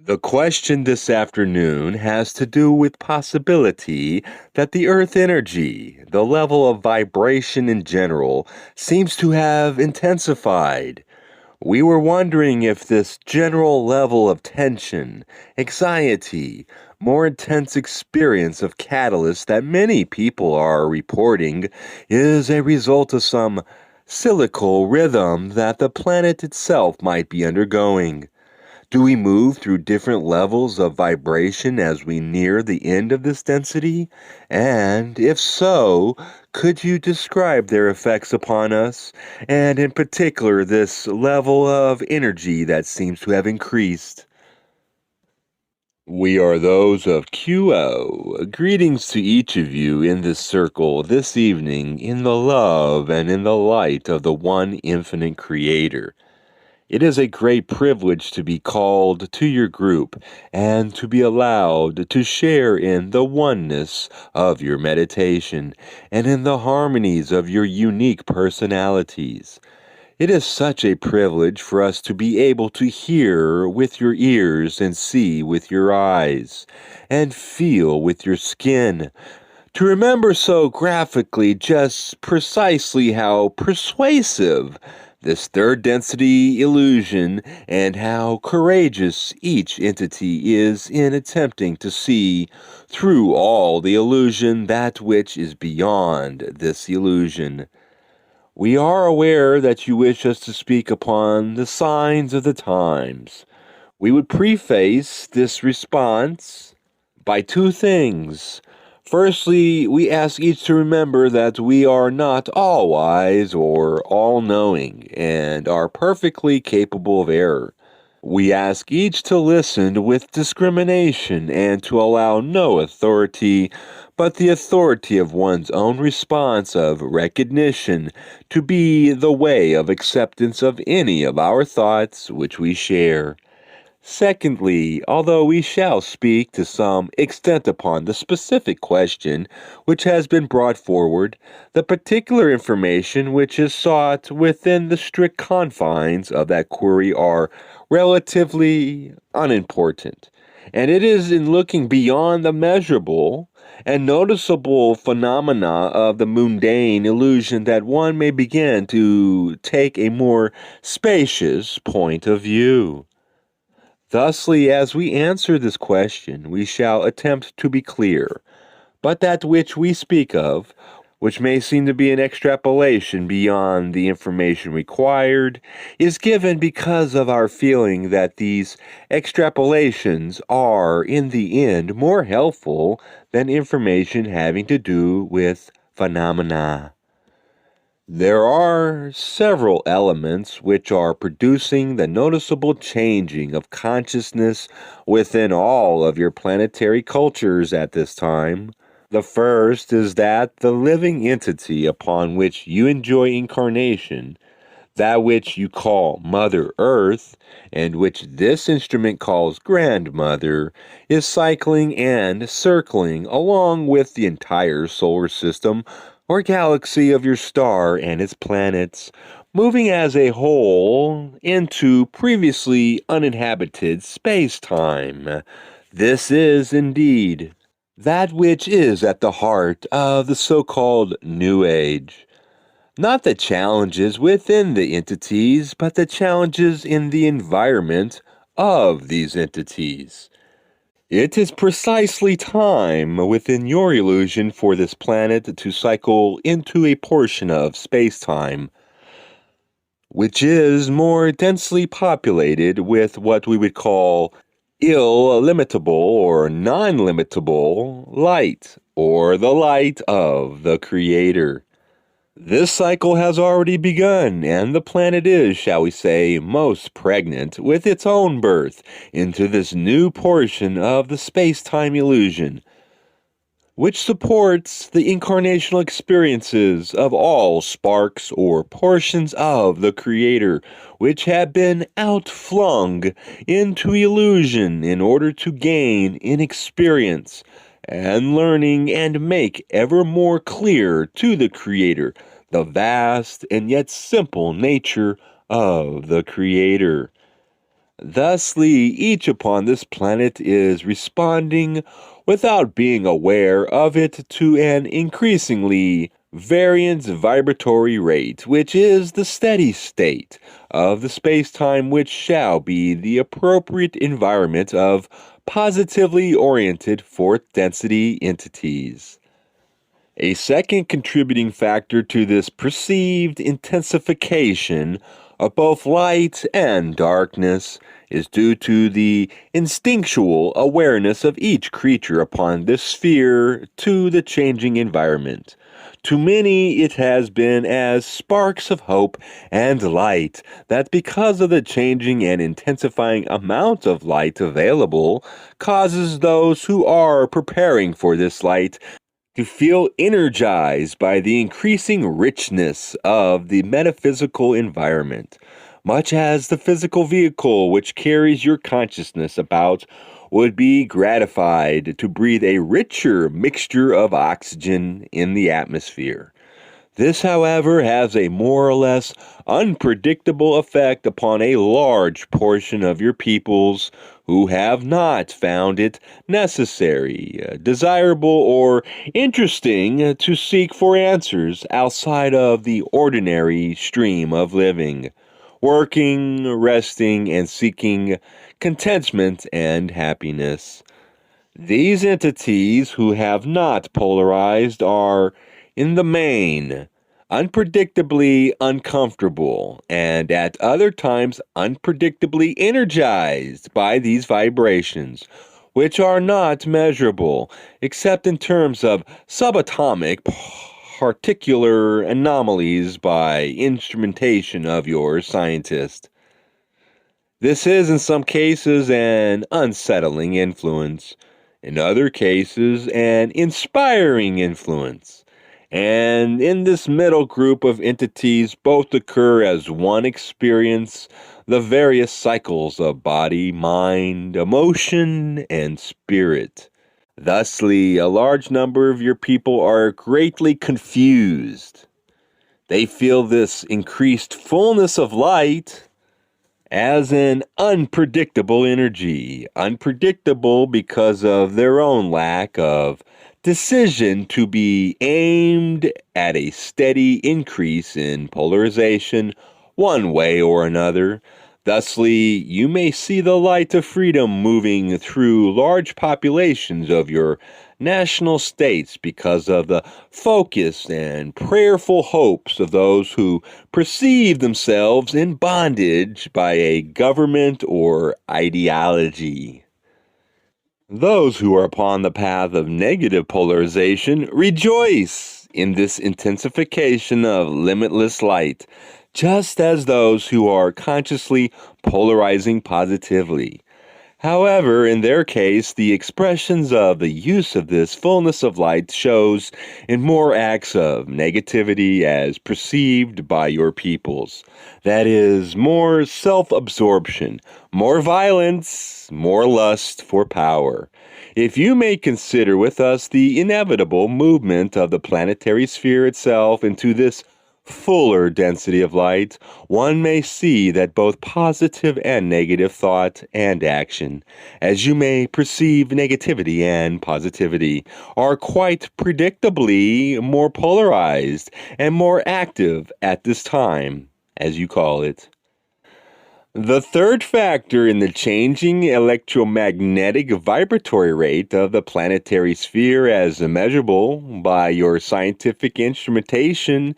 The question this afternoon has to do with possibility that the Earth energy, the level of vibration in general, seems to have intensified. We were wondering if this general level of tension, anxiety, more intense experience of catalyst that many people are reporting is a result of some cyclical rhythm that the planet itself might be undergoing. Do we move through different levels of vibration as we near the end of this density? And if so, could you describe their effects upon us? And in particular, this level of energy that seems to have increased? We are those of QO. Greetings to each of you in this circle this evening in the love and in the light of the one infinite Creator. It is a great privilege to be called to your group and to be allowed to share in the oneness of your meditation and in the harmonies of your unique personalities. It is such a privilege for us to be able to hear with your ears and see with your eyes and feel with your skin. To remember so graphically just precisely how persuasive this third density illusion and how courageous each entity is in attempting to see through all the illusion that which is beyond this illusion. We are aware that you wish us to speak upon the signs of the times. We would preface this response by two things. Firstly, we ask each to remember that we are not all wise or all knowing and are perfectly capable of error. We ask each to listen with discrimination and to allow no authority but the authority of one's own response of recognition to be the way of acceptance of any of our thoughts which we share. Secondly, although we shall speak to some extent upon the specific question which has been brought forward, the particular information which is sought within the strict confines of that query are relatively unimportant. And it is in looking beyond the measurable and noticeable phenomena of the mundane illusion that one may begin to take a more spacious point of view. Thusly, as we answer this question, we shall attempt to be clear, but that which we speak of, which may seem to be an extrapolation beyond the information required, is given because of our feeling that these extrapolations are, in the end, more helpful than information having to do with phenomena. There are several elements which are producing the noticeable changing of consciousness within all of your planetary cultures at this time. The first is that the living entity upon which you enjoy incarnation, that which you call Mother Earth, and which this instrument calls Grandmother, is cycling and circling along with the entire solar system or galaxy of your star and its planets, moving as a whole into previously uninhabited space-time. This is indeed that which is at the heart of the so-called New Age. Not the challenges within the entities, but the challenges in the environment of these entities. It is precisely time within your illusion for this planet to cycle into a portion of space-time, which is more densely populated with what we would call illimitable or non-limitable light, or the light of the Creator. This cycle has already begun, and the planet is, shall we say, most pregnant with its own birth into this new portion of the space-time illusion, which supports the incarnational experiences of all sparks or portions of the Creator, which have been outflung into illusion in order to gain in experience and learning and make ever more clear to the Creator the vast and yet simple nature of the Creator. Thusly, each upon this planet is responding without being aware of it to an increasingly variant vibratory rate, which is the steady state of the space-time which shall be the appropriate environment of positively oriented fourth density entities. A second contributing factor to this perceived intensification of both light and darkness is due to the instinctual awareness of each creature upon this sphere to the changing environment. To many, it has been as sparks of hope and light that, because of the changing and intensifying amount of light available, causes those who are preparing for this light to feel energized by the increasing richness of the metaphysical environment, much as the physical vehicle which carries your consciousness about would be gratified to breathe a richer mixture of oxygen in the atmosphere. This, however, has a more or less unpredictable effect upon a large portion of your peoples who have not found it necessary, desirable, or interesting to seek for answers outside of the ordinary stream of living, working, resting, and seeking contentment and happiness. These entities who have not polarized are, in the main, unpredictably uncomfortable and at other times unpredictably energized by these vibrations, which are not measurable except in terms of subatomic particular anomalies by instrumentation of your scientist. This is in some cases an unsettling influence, in other cases an inspiring influence. And in this middle group of entities, both occur as one experience the various cycles of body, mind, emotion, and spirit. Thusly, a large number of your people are greatly confused. They feel this increased fullness of light as an unpredictable energy, unpredictable because of their own lack of decision to be aimed at a steady increase in polarization one way or another. Thusly, you may see the light of freedom moving through large populations of your national states because of the focused and prayerful hopes of those who perceive themselves in bondage by a government or ideology. Those who are upon the path of negative polarization rejoice in this intensification of limitless light, just as those who are consciously polarizing positively. However, in their case, the expressions of the use of this fullness of light shows in more acts of negativity as perceived by your peoples. That is, more self-absorption, more violence, more lust for power. If you may consider with us the inevitable movement of the planetary sphere itself into this fuller density of light, one may see that both positive and negative thought and action, as you may perceive negativity and positivity, are quite predictably more polarized and more active at this time, as you call it. The third factor in the changing electromagnetic vibratory rate of the planetary sphere as measurable by your scientific instrumentation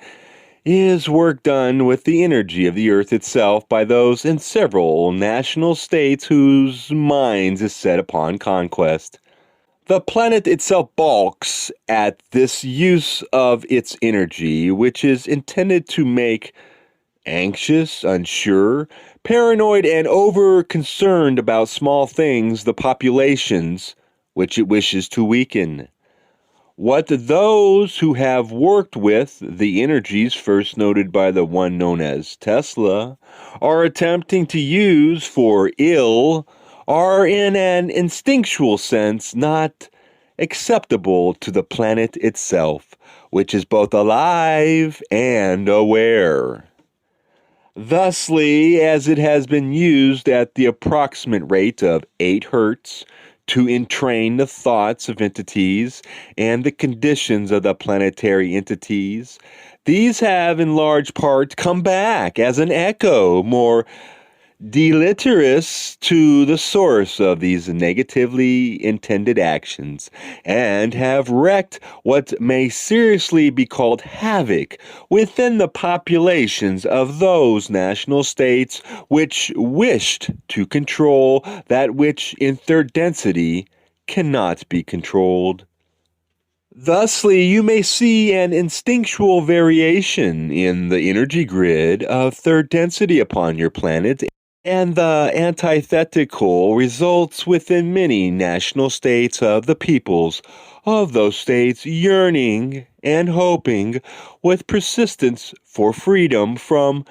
is work done with the energy of the earth itself by those in several national states whose minds is set upon conquest. The planet itself balks at this use of its energy, which is intended to make anxious, unsure, paranoid, and over-concerned about small things the populations which it wishes to weaken. What those who have worked with the energies first noted by the one known as Tesla are attempting to use for ill are in an instinctual sense not acceptable to the planet itself, which is both alive and aware. Thusly, as it has been used at the approximate rate of 8 hertz to entrain the thoughts of entities and the conditions of the planetary entities, these have in large part come back as an echo, more deleterious to the source of these negatively intended actions, and have wreaked what may seriously be called havoc within the populations of those national states which wished to control that which in third density cannot be controlled. Thusly, you may see an instinctual variation in the energy grid of third density upon your planet, and the antithetical results within many national states of the peoples of those states yearning and hoping with persistence for freedom from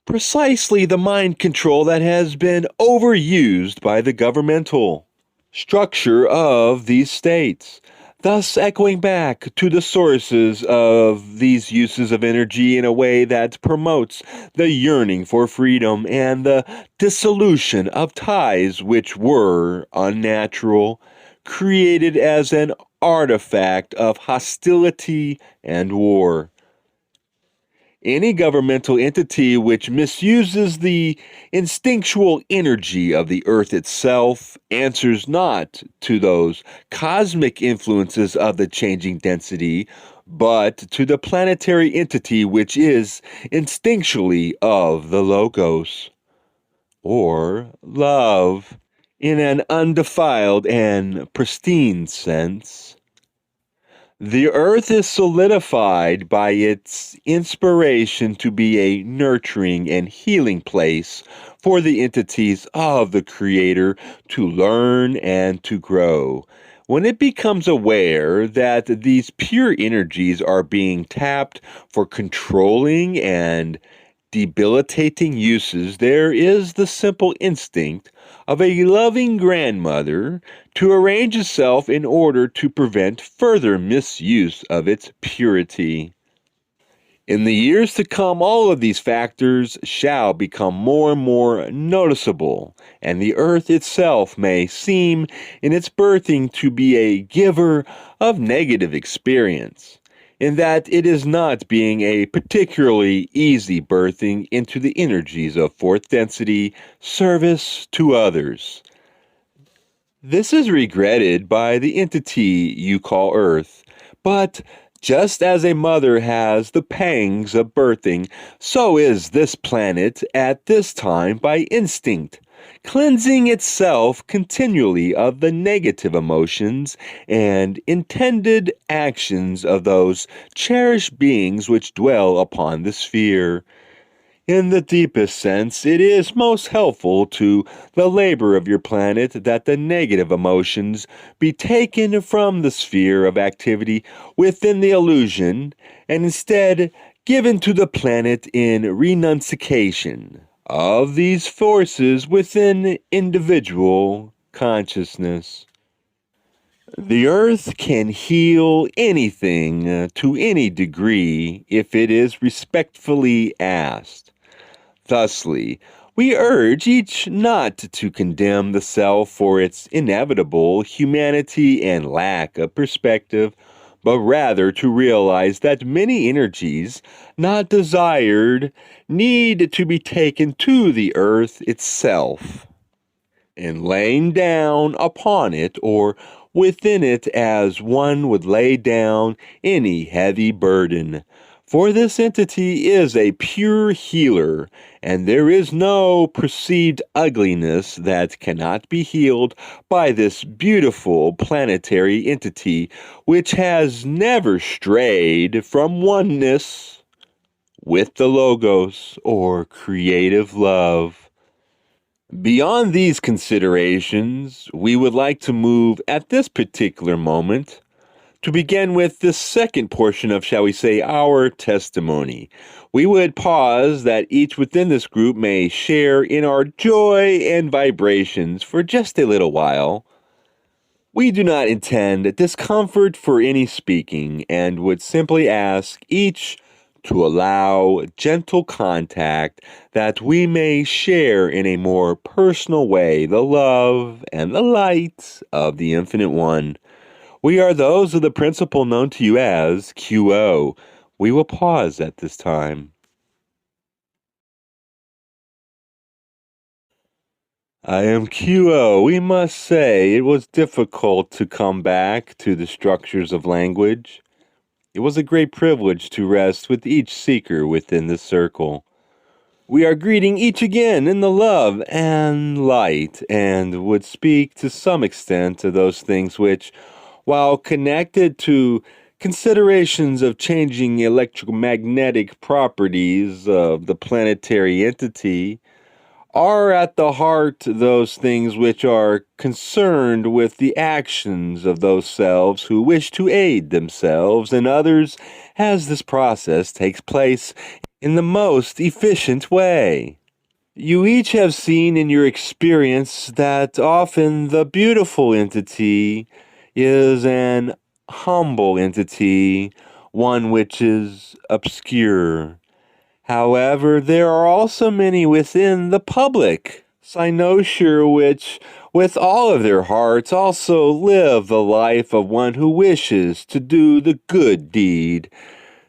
precisely the mind control that has been overused by the governmental structure of these states, thus echoing back to the sources of these uses of energy in a way that promotes the yearning for freedom and the dissolution of ties which were unnatural, created as an artifact of hostility and war. Any governmental entity which misuses the instinctual energy of the earth itself answers not to those cosmic influences of the changing density, but to the planetary entity which is instinctually of the Logos, or love, in an undefiled and pristine sense. The earth is solidified by its inspiration to be a nurturing and healing place for the entities of the Creator to learn and to grow. When it becomes aware that these pure energies are being tapped for controlling and debilitating uses, there is the simple instinct of a loving grandmother to arrange itself in order to prevent further misuse of its purity. In the years to come, all of these factors shall become more and more noticeable, and the earth itself may seem in its birthing to be a giver of negative experience, in that it is not being a particularly easy birthing into the energies of fourth density service to others. This is regretted by the entity you call Earth, but just as a mother has the pangs of birthing, so is this planet at this time by instinct, cleansing itself continually of the negative emotions and intended actions of those cherished beings which dwell upon the sphere. In the deepest sense, it is most helpful to the labor of your planet that the negative emotions be taken from the sphere of activity within the illusion and instead given to the planet in renunciation of these forces within individual consciousness. The earth can heal anything to any degree if it is respectfully asked. Thusly, we urge each not to condemn the self for its inevitable humanity and lack of perspective, but rather to realize that many energies not desired need to be taken to the earth itself and laying down upon it or within it as one would lay down any heavy burden. For this entity is a pure healer, and there is no perceived ugliness that cannot be healed by this beautiful planetary entity, which has never strayed from oneness with the Logos or creative love. Beyond these considerations, we would like to move at this particular moment to begin with this second portion of, shall we say, our testimony. We would pause that each within this group may share in our joy and vibrations for just a little while. We do not intend discomfort for any speaking and would simply ask each to allow gentle contact that we may share in a more personal way the love and the light of the Infinite One. We are those of the principle known to you as QO. We will pause at this time. I am QO. We must say it was difficult to come back to the structures of language. It was a great privilege to rest with each seeker within the circle. We are greeting each again in the love and light, and would speak to some extent to those things which, while connected to considerations of changing electromagnetic properties of the planetary entity, are at the heart those things which are concerned with the actions of those selves who wish to aid themselves and others as this process takes place in the most efficient way. You each have seen in your experience that often the beautiful entity is an humble entity, one which is obscure. However, there are also many within the public cynosure which, with all of their hearts, also live the life of one who wishes to do the good deed,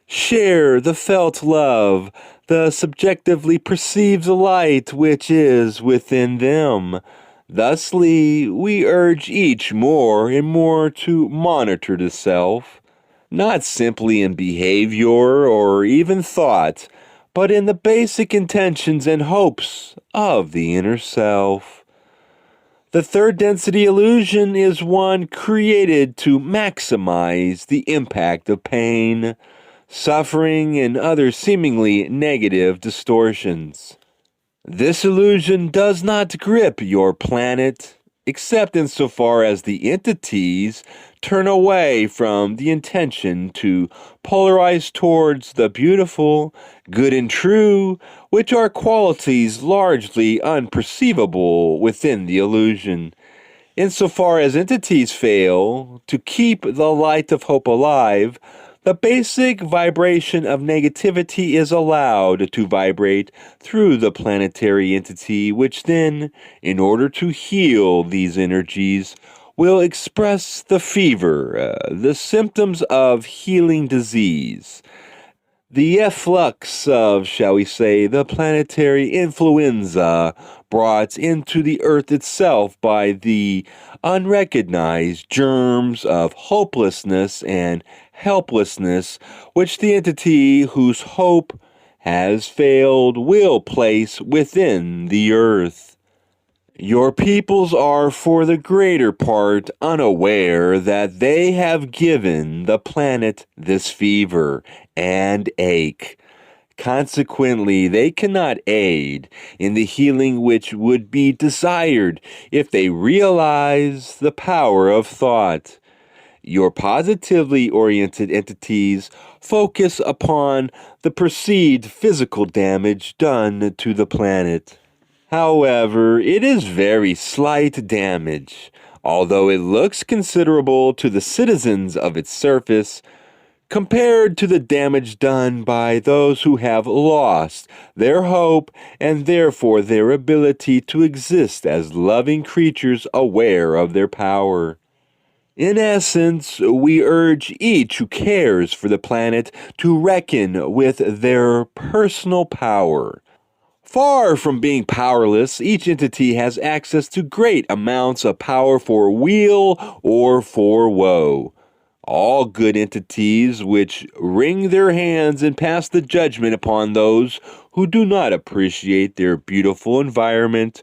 share the felt love, the subjectively perceived light which is within them. Thusly, we urge each more and more to monitor the self, not simply in behavior or even thought, but in the basic intentions and hopes of the inner self. The third density illusion is one created to maximize the impact of pain, suffering, and other seemingly negative distortions. This illusion does not grip your planet, except insofar as the entities turn away from the intention to polarize towards the beautiful, good, and true, which are qualities largely unperceivable within the illusion. Insofar as entities fail to keep the light of hope alive, the basic vibration of negativity is allowed to vibrate through the planetary entity, which then, in order to heal these energies, will express the fever, the symptoms of healing disease, the efflux of, shall we say, the planetary influenza brought into the earth itself by the unrecognized germs of hopelessness and helplessness which the entity whose hope has failed will place within the earth. Your peoples are for the greater part unaware that they have given the planet this fever and ache. Consequently, they cannot aid in the healing which would be desired if they realize the power of thought. Your positively oriented entities focus upon the perceived physical damage done to the planet. However, it is very slight damage, although it looks considerable to the citizens of its surface, compared to the damage done by those who have lost their hope and therefore their ability to exist as loving creatures aware of their power. In essence, we urge each who cares for the planet to reckon with their personal power. Far from being powerless, each entity has access to great amounts of power for weal or for woe. All good entities which wring their hands and pass the judgment upon those who do not appreciate their beautiful environment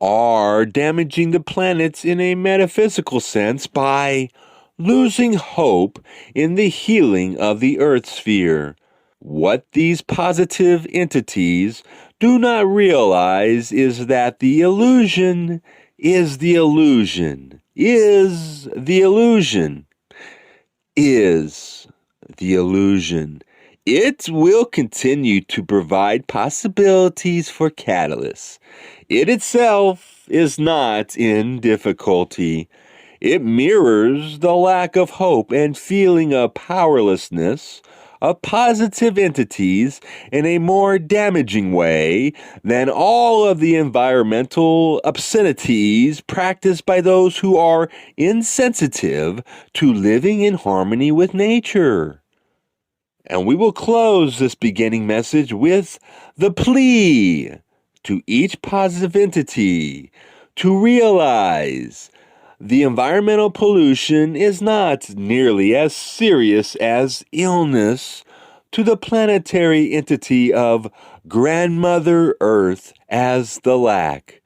are damaging the planets in a metaphysical sense by losing hope in the healing of the Earth sphere. What these positive entities do not realize is that the illusion is the illusion, is the illusion, is the illusion. It will continue to provide possibilities for catalysts. It itself is not in difficulty. It mirrors the lack of hope and feeling of powerlessness of positive entities in a more damaging way than all of the environmental obscenities practiced by those who are insensitive to living in harmony with nature. And we will close this beginning message with the plea to each positive entity to realize the environmental pollution is not nearly as serious as illness to the planetary entity of Grandmother Earth as the lack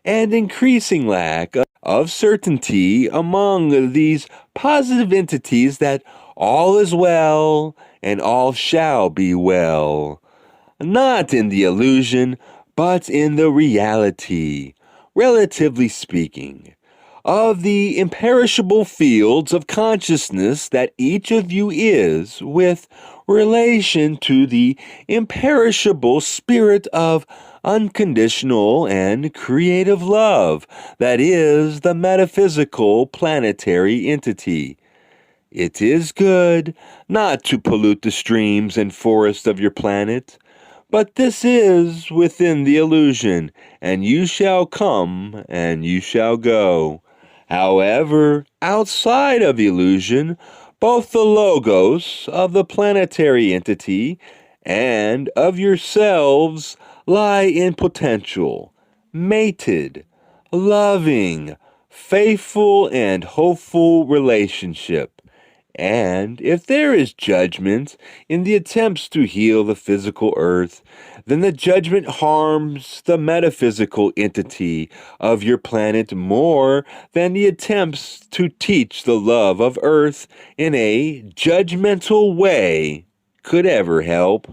and increasing lack of certainty among these positive entities that all is well and all shall be well, not in the illusion, but in the reality, relatively speaking, of the imperishable fields of consciousness that each of you is with relation to the imperishable spirit of unconditional and creative love that is the metaphysical planetary entity. It is good not to pollute the streams and forests of your planet, but this is within the illusion, and you shall come and you shall go. However, outside of illusion, both the logos of the planetary entity and of yourselves lie in potential, mated, loving, faithful, and hopeful relationship. And if there is judgment in the attempts to heal the physical earth, then the judgment harms the metaphysical entity of your planet more than the attempts to teach the love of earth in a judgmental way could ever help.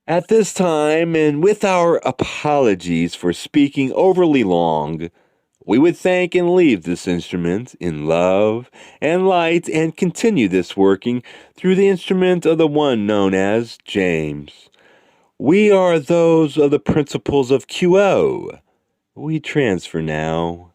At this time, and with our apologies for speaking overly long, we would thank and leave this instrument in love and light and continue this working through the instrument of the one known as James. We are those of the principles of QO. We transfer now.